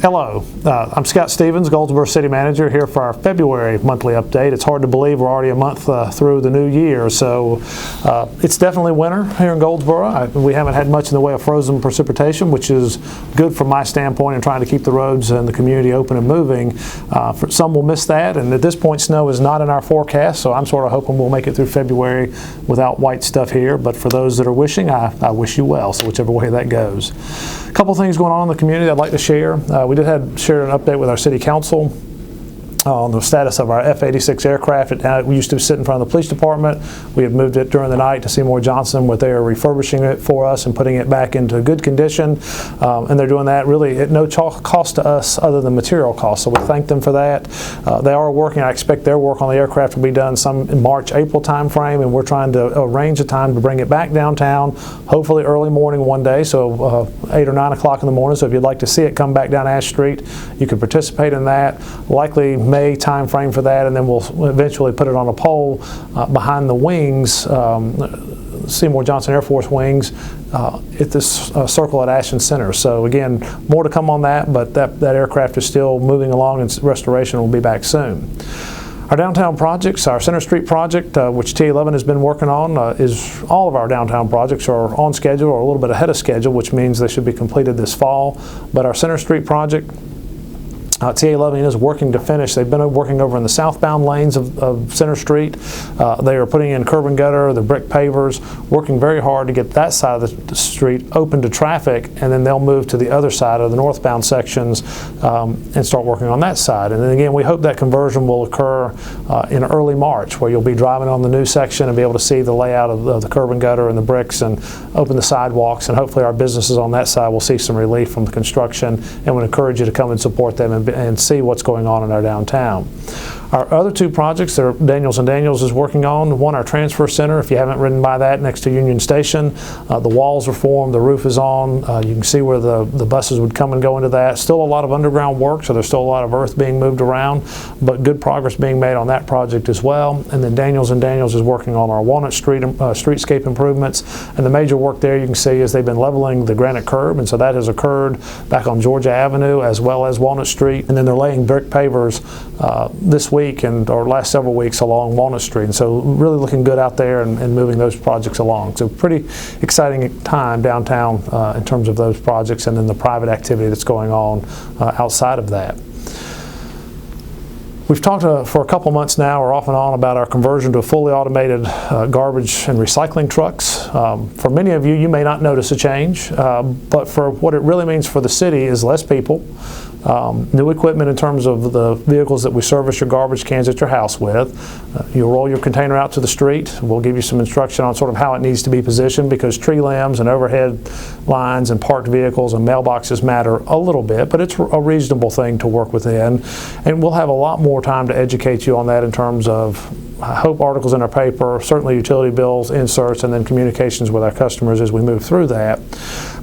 Hello, I'm Scott Stevens, Goldsboro City Manager, here for our February monthly update. It's hard to believe we're already a month through the new year, so it's definitely winter here in Goldsboro. We haven't had much in the way of frozen precipitation, which is good from my standpoint in trying to keep the roads and the community open and moving. Some will miss that, and at this point snow is not in our forecast, so I'm sort of hoping we'll make it through February without white stuff here, but for those that are wishing, I wish you well, so whichever way that goes. A couple things going on in the community I'd like to share. We did share an update with our city council on the status of our F-86 aircraft. We used to sit in front of the police department. We have moved it during the night to Seymour Johnson, where they are refurbishing it for us and putting it back into good condition. And they're doing that really at no cost to us other than material costs. So we thank them for that. They are working. I expect their work on the aircraft will be done some in March, April timeframe, and we're trying to arrange a time to bring it back downtown, hopefully early morning one day, so 8 or 9 o'clock in the morning. So if you'd like to see it come back down Ash Street, you can participate in that. Likely May time frame for that, and then we'll eventually put it on a pole behind the wings, Seymour Johnson Air Force wings, at this circle at Ashland Center. So again, more to come on that, but that aircraft is still moving along, and restoration will be back soon. Our downtown projects, our Center Street project, which T11 has been working on, is all of our downtown projects are on schedule or a little bit ahead of schedule, which means they should be completed this fall. But our Center Street project, TA11 is working to finish. They've been working over in the southbound lanes of Center Street. They are putting in curb and gutter, the brick pavers, working very hard to get that side of the street open to traffic, and then they'll move to the other side of the northbound sections and start working on that side. And then again, we hope that conversion will occur in early March, where you'll be driving on the new section and be able to see the layout of the curb and gutter and the bricks and open the sidewalks, and hopefully our businesses on that side will see some relief from the construction, and would encourage you to come and support them and see what's going on in our downtown. Our other two projects that Daniels & Daniels is working on, one, our transfer center. If you haven't ridden by that, next to Union Station, the walls are formed, the roof is on. You can see where the buses would come and go into that. Still a lot of underground work, so there's still a lot of earth being moved around, but good progress being made on that project as well. And then Daniels & Daniels is working on our Walnut Street streetscape improvements, and the major work there you can see is they've been leveling the granite curb, and so that has occurred back on Georgia Avenue as well as Walnut Street, and then they're laying brick pavers this week or last several weeks along Walnut Street, and so really looking good out there and moving those projects along. So pretty exciting time downtown in terms of those projects, and then the private activity that's going on outside of that. We've talked for a couple months now, or off and on, about our conversion to a fully automated garbage and recycling trucks. For many of you, you may not notice a change, but for what it really means for the city is less people, new equipment in terms of the vehicles that we service your garbage cans at your house with. You'll roll your container out to the street. We'll give you some instruction on sort of how it needs to be positioned, because tree limbs and overhead lines and parked vehicles and mailboxes matter a little bit, but it's a reasonable thing to work within. And we'll have a lot more time to educate you on that in terms of, I hope, articles in our paper, certainly utility bills, inserts, and then communications with our customers as we move through that.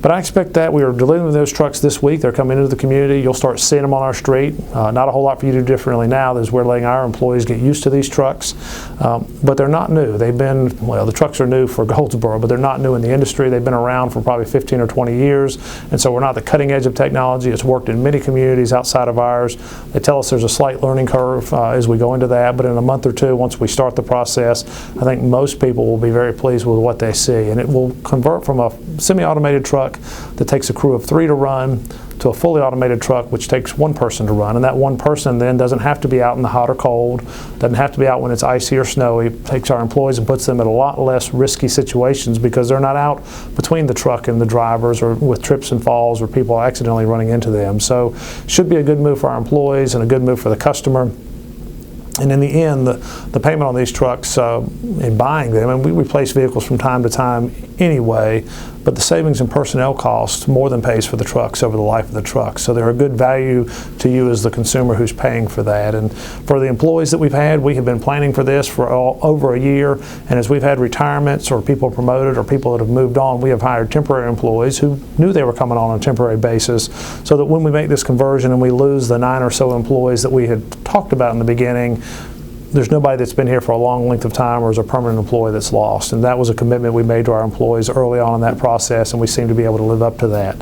But I expect that we are delivering those trucks this week. They're coming into the community. You'll start seeing them on our street. Not a whole lot for you to do differently now, as we're letting our employees get used to these trucks. But they're not new. They've been, well, the trucks are new for Goldsboro, but they're not new in the industry. They've been around for probably 15 or 20 years, and so we're not the cutting edge of technology. It's worked in many communities outside of ours. They tell us there's a slight learning curve as we go into that, but in a month or two, once we start the process, I think most people will be very pleased with what they see, and it will convert from a semi-automated truck that takes a crew of 3 to run to a fully automated truck which takes 1 person to run, and that 1 person then doesn't have to be out in the hot or cold, doesn't have to be out when it's icy or snowy. It takes our employees and puts them at a lot less risky situations, because they're not out between the truck and the drivers or with trips and falls or people accidentally running into them. So should be a good move for our employees and a good move for the customer. And in the end, the payment on these trucks in buying them, and we replace vehicles from time to time anyway, but the savings in personnel costs more than pays for the trucks over the life of the truck. So they're a good value to you as the consumer who's paying for that. And for the employees that we've had, we have been planning for this for over a year, and as we've had retirements or people promoted or people that have moved on, we have hired temporary employees who knew they were coming on a temporary basis, so that when we make this conversion and we lose the 9 or so employees that we had talked about in the beginning, there's nobody that's been here for a long length of time or is a permanent employee that's lost. And that was a commitment we made to our employees early on in that process, and we seem to be able to live up to that.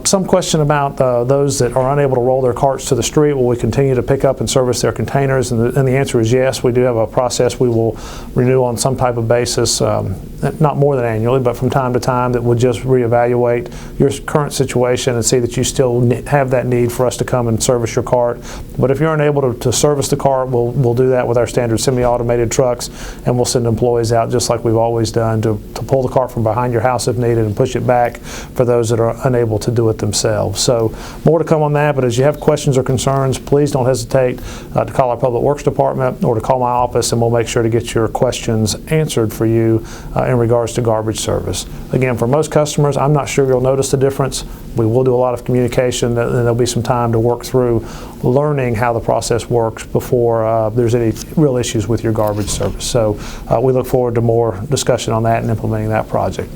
Some question about those that are unable to roll their carts to the street. Will we continue to pick up and service their containers? And the answer is yes. We do have a process we will renew on some type of basis, not more than annually, but from time to time, that would just reevaluate your current situation and see that you still have that need for us to come and service your cart. But if you're unable to service the cart, we'll do that with our standard semi-automated trucks, and we'll send employees out just like we've always done to pull the cart from behind your house if needed and push it back for those that are unable to do it themselves. So more to come on that, but as you have questions or concerns, please don't hesitate to call our Public Works Department or to call my office, and we'll make sure to get your questions answered for you in regards to garbage service. Again, for most customers, I'm not sure you'll notice the difference. We will do a lot of communication, and there'll be some time to work through learning how the process works before there's any real issues with your garbage service. So we look forward to more discussion on that and implementing that project.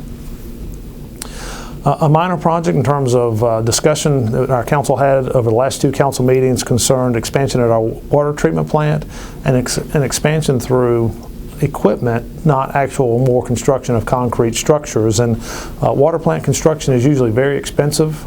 A minor project in terms of discussion that our council had over the last 2 council meetings concerned expansion at our water treatment plant and an expansion through equipment, not actual more construction of concrete structures. And water plant construction is usually very expensive.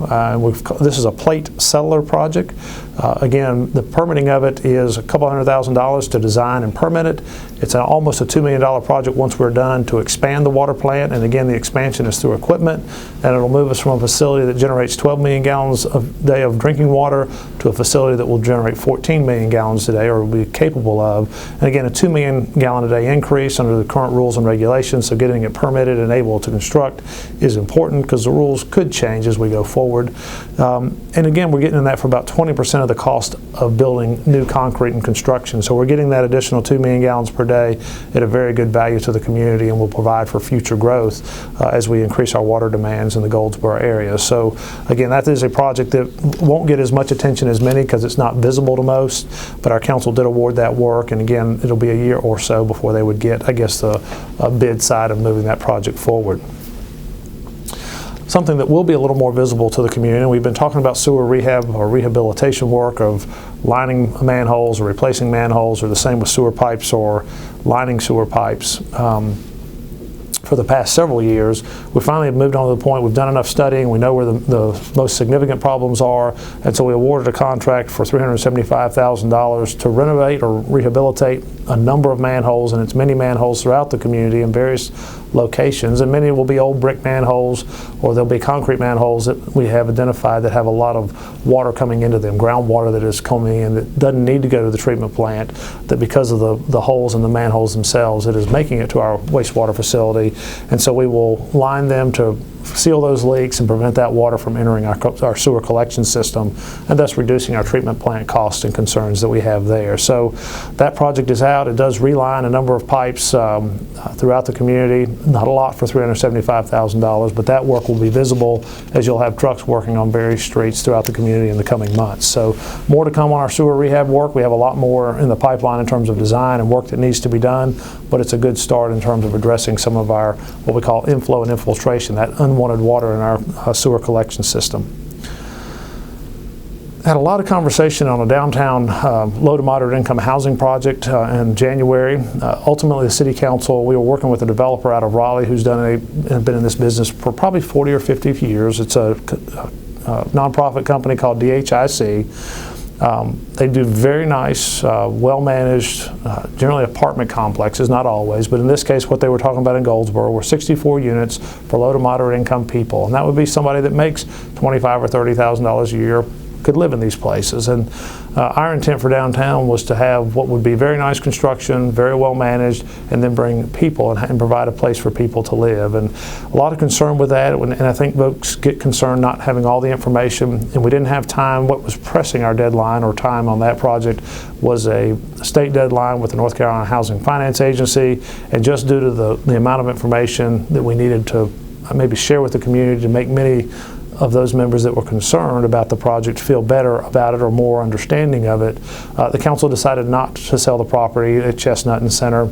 This is a plate settler project. Again, the permitting of it is a couple $100,000 to design and permit it. It's almost a $2 million project once we're done to expand the water plant. And again, the expansion is through equipment, and it'll move us from a facility that generates 12 million gallons a day of drinking water to a facility that will generate 14 million gallons a day, or will be capable of. And again, a 2 million gallon a day increase under the current rules and regulations. So getting it permitted and able to construct is important because the rules could change as we go forward. And again, we're getting in that for about 20% of the cost of building new concrete and construction. So we're getting that additional 2 million gallons per day at a very good value to the community, and will provide for future growth as we increase our water demands in the Goldsboro area. So again, that is a project that won't get as much attention as many because it's not visible to most, but our council did award that work, and again, it'll be a year or so before they would get, I guess, the bid side of moving that project forward. Something that will be a little more visible to the community, and we've been talking about sewer rehab or rehabilitation work of lining manholes or replacing manholes, or the same with sewer pipes or lining sewer pipes. For the past several years, we finally have moved on to the point we've done enough studying, we know where the most significant problems are, and so we awarded a contract for $375,000 to renovate or rehabilitate a number of manholes, and it's many manholes throughout the community in various locations, and many will be old brick manholes, or there'll be concrete manholes that we have identified that have a lot of water coming into them, groundwater that is coming in that doesn't need to go to the treatment plant, that because of the holes in the manholes themselves, it is making it to our wastewater facility. And so we will line them to seal those leaks and prevent that water from entering our sewer collection system, and thus reducing our treatment plant costs and concerns that we have there. So that project is out. It does reline a number of pipes throughout the community. Not a lot for $375,000, but that work will be visible as you'll have trucks working on various streets throughout the community in the coming months. So more to come on our sewer rehab work. We have a lot more in the pipeline in terms of design and work that needs to be done, but it's a good start in terms of addressing some of our what we call inflow and infiltration, that unwanted water in our sewer collection system. Had a lot of conversation on a downtown low to moderate income housing project in January. Ultimately, the City Council, we were working with a developer out of Raleigh who's been in this business for probably 40 or 50 years. It's a nonprofit company called DHIC. They do very nice, well-managed, generally apartment complexes, not always, but in this case what they were talking about in Goldsboro were 64 units for low to moderate income people, and that would be somebody that makes $25,000 or $30,000 a year could live in these places. And our intent for downtown was to have what would be very nice construction, very well managed, and then bring people and provide a place for people to live. And a lot of concern with that, and I think folks get concerned not having all the information, and we didn't have time. What was pressing our deadline or time on that project was a state deadline with the North Carolina Housing Finance Agency, and just due to the amount of information that we needed to maybe share with the community to make many of those members that were concerned about the project feel better about it or more understanding of it, the council decided not to sell the property at Chestnut and Center.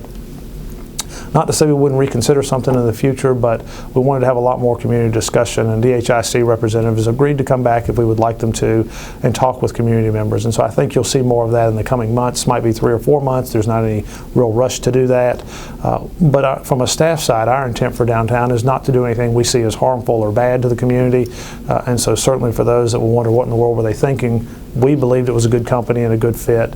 Not to say we wouldn't reconsider something in the future, but we wanted to have a lot more community discussion, and DHIC representatives agreed to come back if we would like them to and talk with community members. And so I think you'll see more of that in the coming months. Might be 3 or 4 months. There's not any real rush to do that. But from a staff side, our intent for downtown is not to do anything we see as harmful or bad to the community. And so certainly for those that will wonder what in the world were they thinking, we believed it was a good company and a good fit.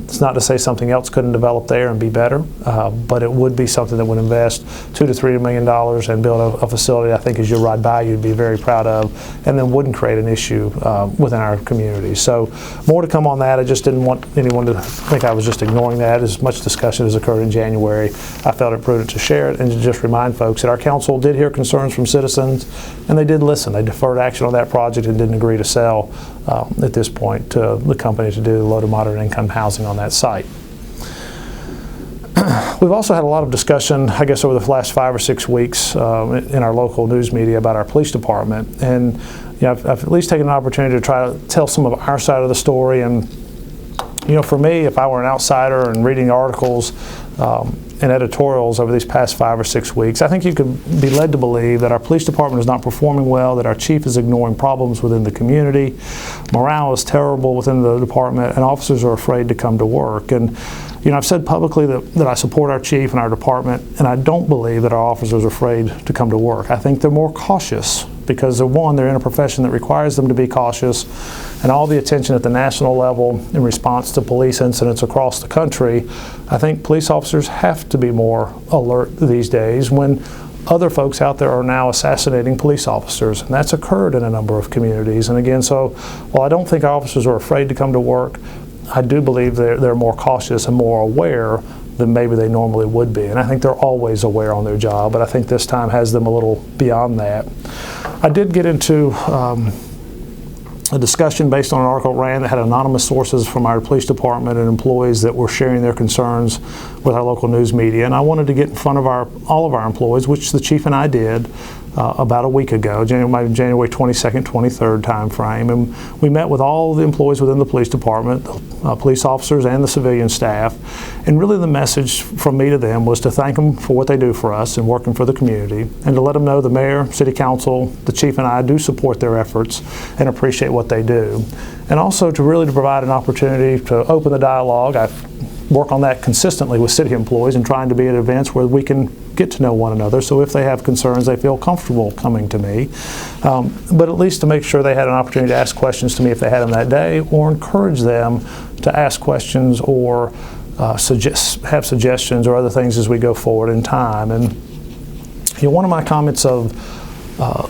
It's not to say something else couldn't develop there and be better, but it would be something that would invest $2 to $3 million and build a facility I think as you ride by you'd be very proud of, and then wouldn't create an issue within our community. So more to come on that. I just didn't want anyone to think I was just ignoring that. As much discussion has occurred in January, I felt it prudent to share it and to just remind folks that our council did hear concerns from citizens, and they did listen. They deferred action on that project and didn't agree to sell at this point to the company to do low to moderate income housing on that site. We've also had a lot of discussion, I guess, over the last 5 or 6 weeks in our local news media about our police department. And I've at least taken an opportunity to try to tell some of our side of the story. And for me, if I were an outsider and reading articles and editorials over these past 5 or 6 weeks, I think you could be led to believe that our police department is not performing well, that our chief is ignoring problems within the community, morale is terrible within the department, and officers are afraid to come to work. And I've said publicly that I support our chief and our department, and I don't believe that our officers are afraid to come to work. I think they're more cautious because, they're in a profession that requires them to be cautious, and all the attention at the national level in response to police incidents across the country, I think police officers have to be more alert these days when other folks out there are now assassinating police officers, and that's occurred in a number of communities. And again, so while I don't think our officers are afraid to come to work, I do believe they're more cautious and more aware than maybe they normally would be. And I think they're always aware on their job, but I think this time has them a little beyond that. I did get into a discussion based on an article ran that had anonymous sources from our police department and employees that were sharing their concerns with our local news media. And I wanted to get in front of all of our employees, which the chief and I did about a week ago, January 22nd, 23rd time frame. And we met with all the employees within the police department, police officers and the civilian staff. And really the message from me to them was to thank them for what they do for us and working for the community, and to let them know the mayor, city council, the chief and I do support their efforts and appreciate what they do. And also to provide an opportunity to open the dialogue. I work on that consistently with city employees and trying to be at events where we can get to know one another. So if they have concerns, they feel comfortable coming to me. But at least to make sure they had an opportunity to ask questions to me if they had them that day, or encourage them to ask questions or have suggestions or other things as we go forward in time. And one of my comments of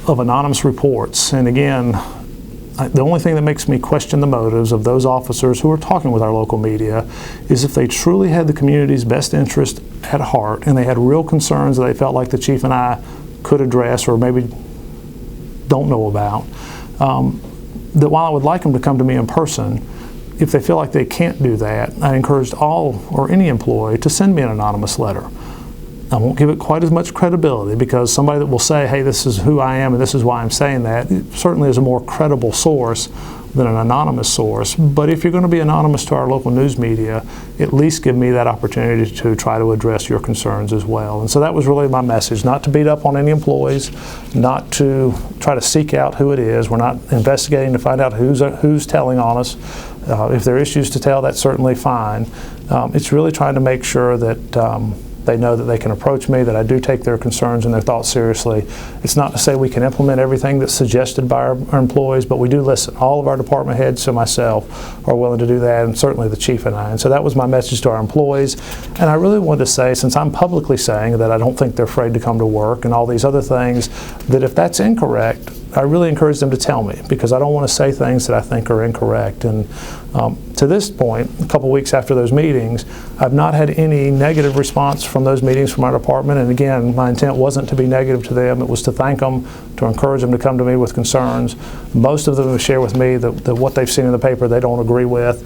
anonymous reports, and again, the only thing that makes me question the motives of those officers who are talking with our local media is if they truly had the community's best interest at heart and they had real concerns that they felt like the chief and I could address or maybe don't know about, that while I would like them to come to me in person, if they feel like they can't do that, I encouraged all or any employee to send me an anonymous letter. I won't give it quite as much credibility, because somebody that will say, hey, this is who I am and this is why I'm saying that, it certainly is a more credible source than an anonymous source. But if you're going to be anonymous to our local news media, at least give me that opportunity to try to address your concerns as well. And so that was really my message, not to beat up on any employees, not to try to seek out who it is. We're not investigating to find out who's telling on us. If there are issues to tell, that's certainly fine. It's really trying to make sure that they know that they can approach me, that I do take their concerns and their thoughts seriously. It's not to say we can implement everything that's suggested by our employees, but we do listen. All of our department heads, so myself, are willing to do that, and certainly the chief and I. And so that was my message to our employees. And I really wanted to say, since I'm publicly saying that I don't think they're afraid to come to work and all these other things, that if that's incorrect, I really encourage them to tell me, because I don't want to say things that I think are incorrect. And to this point, a couple weeks after those meetings, I've not had any negative response from those meetings from our department. And again, my intent wasn't to be negative to them. It was to thank them, to encourage them to come to me with concerns. Most of them have shared with me that what they've seen in the paper they don't agree with.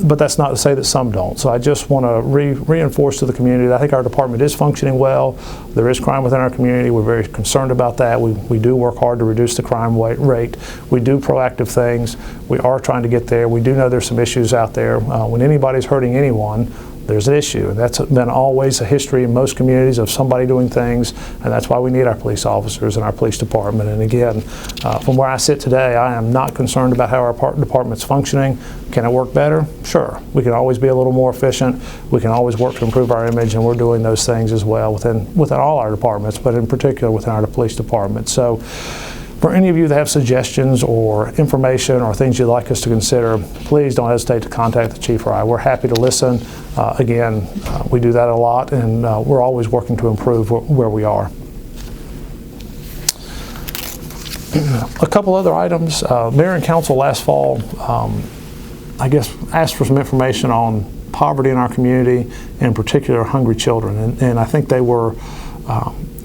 But that's not to say that some don't. So I just want to reinforce to the community that I think our department is functioning well. There is crime within our community. We're very concerned about that. We do work hard to reduce the crime rate. We do proactive things. We are trying to get there. We do know there's some issues out there. When anybody's hurting anyone, there's an issue. And that's been always a history in most communities of somebody doing things, and that's why we need our police officers and our police department. And again, from where I sit today, I am not concerned about how our department's functioning. Can it work better? Sure. We can always be a little more efficient. We can always work to improve our image, and we're doing those things as well within all our departments, but in particular within our police department. So for any of you that have suggestions or information or things you'd like us to consider, please don't hesitate to contact the chief or I. We're happy to listen. Again, we do that a lot, and we're always working to improve where we are. A couple other items. Mayor and council last fall, I guess, asked for some information on poverty in our community, and in particular hungry children. And I think they were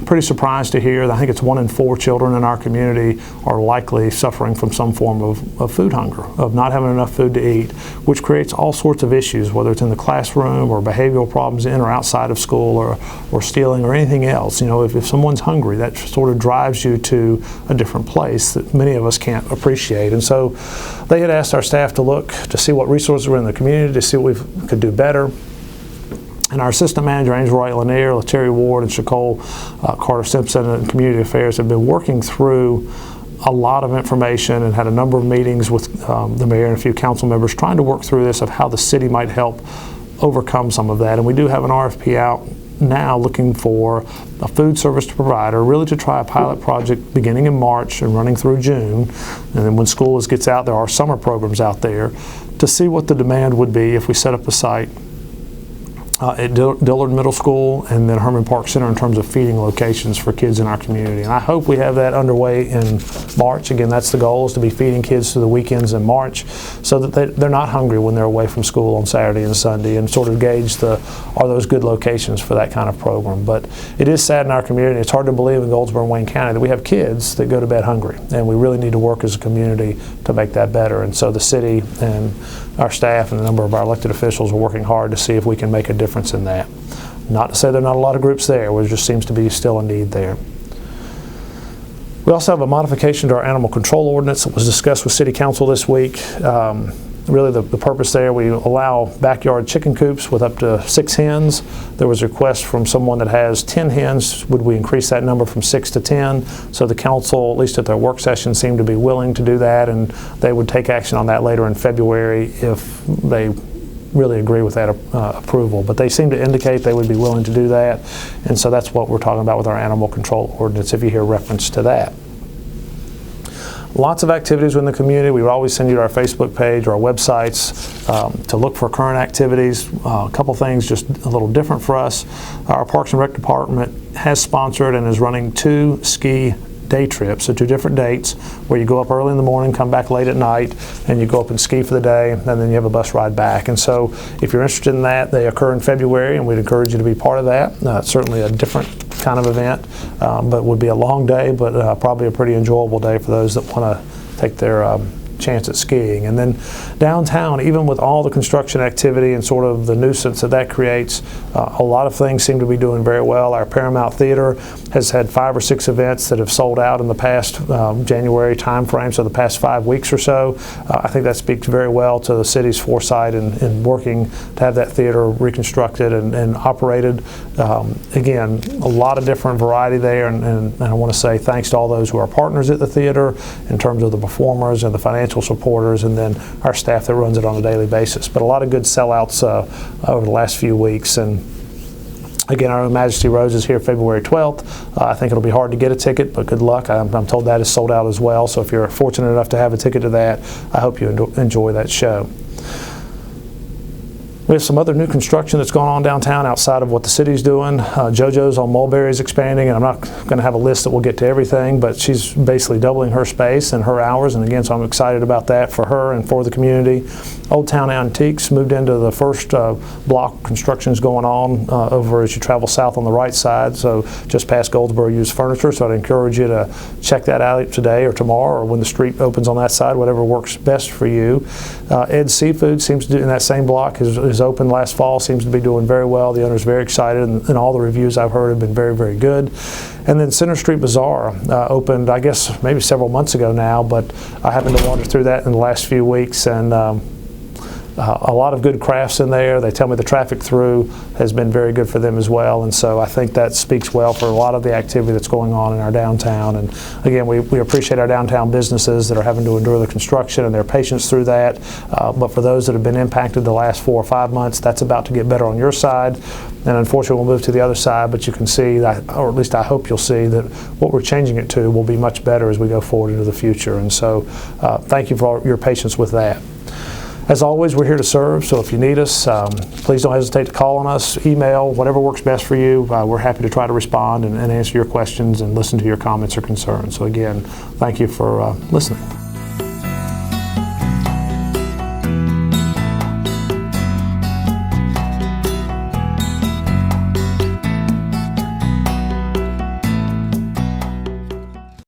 pretty surprised to hear that I think it's 1 in 4 children in our community are likely suffering from some form of food hunger, of not having enough food to eat, which creates all sorts of issues, whether it's in the classroom or behavioral problems in or outside of school, or stealing or anything else. You know, if someone's hungry, that sort of drives you to a different place that many of us can't appreciate. And so they had asked our staff to look to see what resources were in the community, to see what we could do better. And our assistant manager, Angel Wright Lanier, LaTerry Ward, and Shacole Carter Simpson in Community Affairs have been working through a lot of information and had a number of meetings with the mayor and a few council members trying to work through this of how the city might help overcome some of that. And we do have an RFP out now looking for a food service provider, really to try a pilot project beginning in March and running through June. And then when school gets out, there are summer programs out there to see what the demand would be if we set up a site at Dillard Middle School and then Herman Park Center in terms of feeding locations for kids in our community. And I hope we have that underway in March. Again, that's the goal, is to be feeding kids through the weekends in March so that they're not hungry when they're away from school on Saturday and Sunday, and sort of gauge are those good locations for that kind of program. But it is sad in our community. It's hard to believe in Goldsboro and Wayne County that we have kids that go to bed hungry, and we really need to work as a community to make that better. And so the city and our staff and a number of our elected officials are working hard to see if we can make a difference in that. Not to say there are not a lot of groups there, there just seems to be still a need there. We also have a modification to our animal control ordinance that was discussed with City Council this week. Really the purpose there, we allow backyard chicken coops with up to 6 hens. There was a request from someone that has 10 hens. Would we increase that number from 6 to 10? So the council, at least at their work session, seemed to be willing to do that, and they would take action on that later in February if they really agree with that approval. But they seem to indicate they would be willing to do that, and so that's what we're talking about with our animal control ordinance, if you hear reference to that. Lots of activities in the community. We would always send you to our Facebook page or our websites to look for current activities. A couple things just a little different for us. Our Parks and Rec department has sponsored and is running 2 ski day trips, so 2 different dates where you go up early in the morning, come back late at night, and you go up and ski for the day, and then you have a bus ride back. And so if you're interested in that, they occur in February, and we'd encourage you to be part of that. It's certainly a different kind of event, but would be a long day, but probably a pretty enjoyable day for those that want to take their chance at skiing. And then downtown, even with all the construction activity and sort of the nuisance that creates, a lot of things seem to be doing very well. Our Paramount Theater has had 5 or 6 events that have sold out in the past January timeframe, so the past 5 weeks or so. I think that speaks very well to the city's foresight in working to have that theater reconstructed and operated. Again, a lot of different variety there, and I want to say thanks to all those who are partners at the theater in terms of the performers and the financial supporters, and then our staff that runs it on a daily basis. But a lot of good sellouts over the last few weeks. And again, our Majesty Rose is here February 12th. I think it'll be hard to get a ticket, but good luck. I'm told that is sold out as well. So if you're fortunate enough to have a ticket to that, I hope you enjoy that show. We have some other new construction that's going on downtown outside of what the city's doing. JoJo's on Mulberry is expanding, and I'm not going to have a list that will get to everything, but she's basically doubling her space and her hours, and again, so I'm excited about that for her and for the community. Old Town Antiques moved into the first block. Construction's going on over as you travel south on the right side, so just past Goldsboro Used Furniture, so I'd encourage you to check that out today or tomorrow or when the street opens on that side, whatever works best for you. Ed's Seafood seems to do in that same block is opened last fall, seems to be doing very well. The owner's very excited, and all the reviews I've heard have been very, very good. And then Center Street Bazaar opened, I guess, maybe several months ago now, but I happened to wander through that in the last few weeks, and a lot of good crafts in there. They tell me the traffic through has been very good for them as well, and so I think that speaks well for a lot of the activity that's going on in our downtown. And again, we appreciate our downtown businesses that are having to endure the construction and their patience through that. But for those that have been impacted the last 4 or 5 months, that's about to get better on your side. And unfortunately, we'll move to the other side, but you can see, that, or at least I hope you'll see, that what we're changing it to will be much better as we go forward into the future. And so thank you for your patience with that. As always, we're here to serve, so if you need us, please don't hesitate to call on us, email, whatever works best for you. We're happy to try to respond and answer your questions and listen to your comments or concerns. So again, thank you for listening.